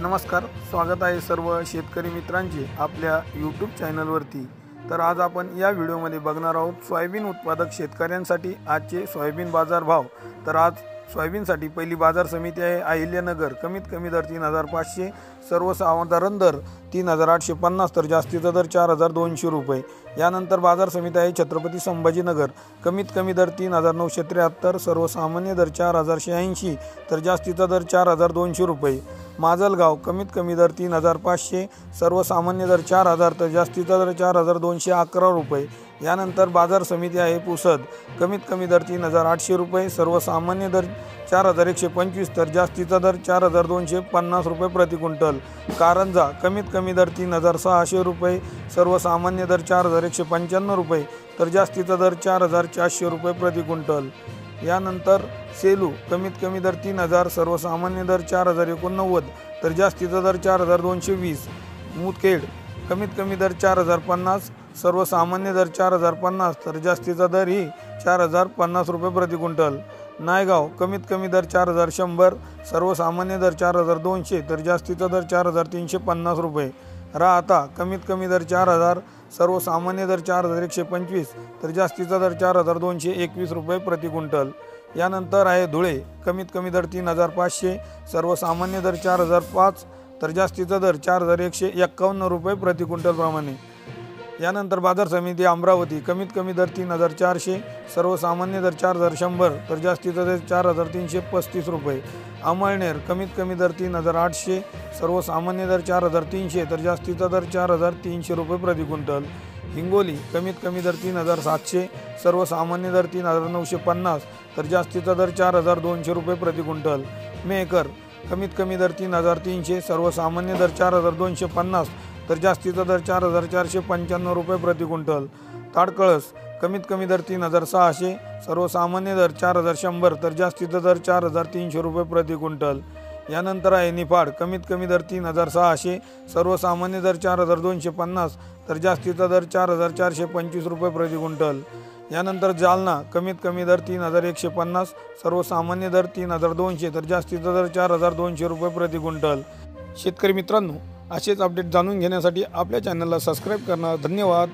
नमस्कार, स्वागत आहे सर्व शेतकरी मित्रांचे आपल्या यूट्यूब चॅनलवरती। तर आज आपण या व्हिडिओमध्ये बघणार आहोत सोयाबीन उत्पादक शेतकऱ्यांसाठी आजचे सोयाबीन बाजार भाव। तर आज सोयाबीनसाठी पहिली बाजार समिती आहे अहिल्यानगर, कमीत कमी दर 3500, सर्वसाधारण दर 3850, तर जास्तीचा दर 4200 रुपये। यानंतर बाजार समिती आहे छत्रपती संभाजीनगर, कमीत कमी दर 3973, सर्वसामान्य दर 4180, तर जास्तीचा दर 4200 रुपये। माजलगाव, कमीत कमी दर 3500, सर्वसामान्य दर 4000, तर जास्तीचा दर 4211 रुपये। यानंतर बाजार समिती आहे पुसद, कमीत कमी दर 3800 रुपये, सर्वसामान्य दर 4125, तर जास्तीचा दर 4250 रुपये प्रति क्विंटल। कारंजा, कमीत कमी दर 3600 रुपये, सर्वसामान्य दर 4195 रुपये, तर जास्तीचा दर 4400 रुपये प्रति क्विंटल। यानंतर सेलू, कमीत कमी दर 3000, सर्वसामान्य दर 4089, तर जास्तीचा दर 4220। मुदखेड, कमीत कमी दर 4050, सर्वसामान्य दर 4050, तर जास्तीचा दर ही 4050 रुपये प्रति क्विंटल। नायगाव, कमीत कमी दर 4100, सर्वसामान्य दर 4200, तर जास्तीचा दर 4350 रुपये। राहता, कमीत कमी दर 4000, सर्वसामान्य दर 4125, तर जास्तीचा दर 4221 रुपये प्रति क्विंटल। यानंतर आहे धुळे, कमीत कमी दर 3500, सर्वसामान्य दर 4005, तर जास्तीचा दर 4151 रुपये प्रति क्विंटल प्रमाणे। यानंतर बाजार समिती अमरावती, कमीत कमी दर 3400, सर्वसामान्य दर 4100, तर जास्तीचा दर 4335 रुपये। अमळनेर, कमीत कमी दर 3800, सर्वसामान्य दर 4300, तर जास्तीचा दर 4300 रुपये प्रति क्विंटल। हिंगोली, कमीत कमी दर 3700, सर्वसामान्य दर 3950, तर जास्तीचा दर 4200 रुपये प्रति क्विंटल। मेहकर, कमीत कमी दर 3300, सर्वसामान्य दर 4250, तर जास्तीचा दर 4495 रुपये प्रति क्विंटल। ताडकळस, कमीत कमी दर 3600, सर्वसामान्य दर 4100, तर जास्तीचा दर 4300 रुपये प्रति क्विंटल। यानंतर आहे निफाड, कमीत कमी दर 3600, सर्वसामान्य दर 4250, तर जास्तीचा दर 4425 रुपये प्रति क्विंटल। यानंतर जालना, कमीत कमी दर 3150, सर्वसामान्य दर 3200, तर जास्तीचा दर 4200 रुपये प्रति क्विंटल। शेतकरी मित्रांनो, असेच अपडेट जाणून घेण्यासाठी आपल्या चॅनलला सबस्क्राईब करा। धन्यवाद।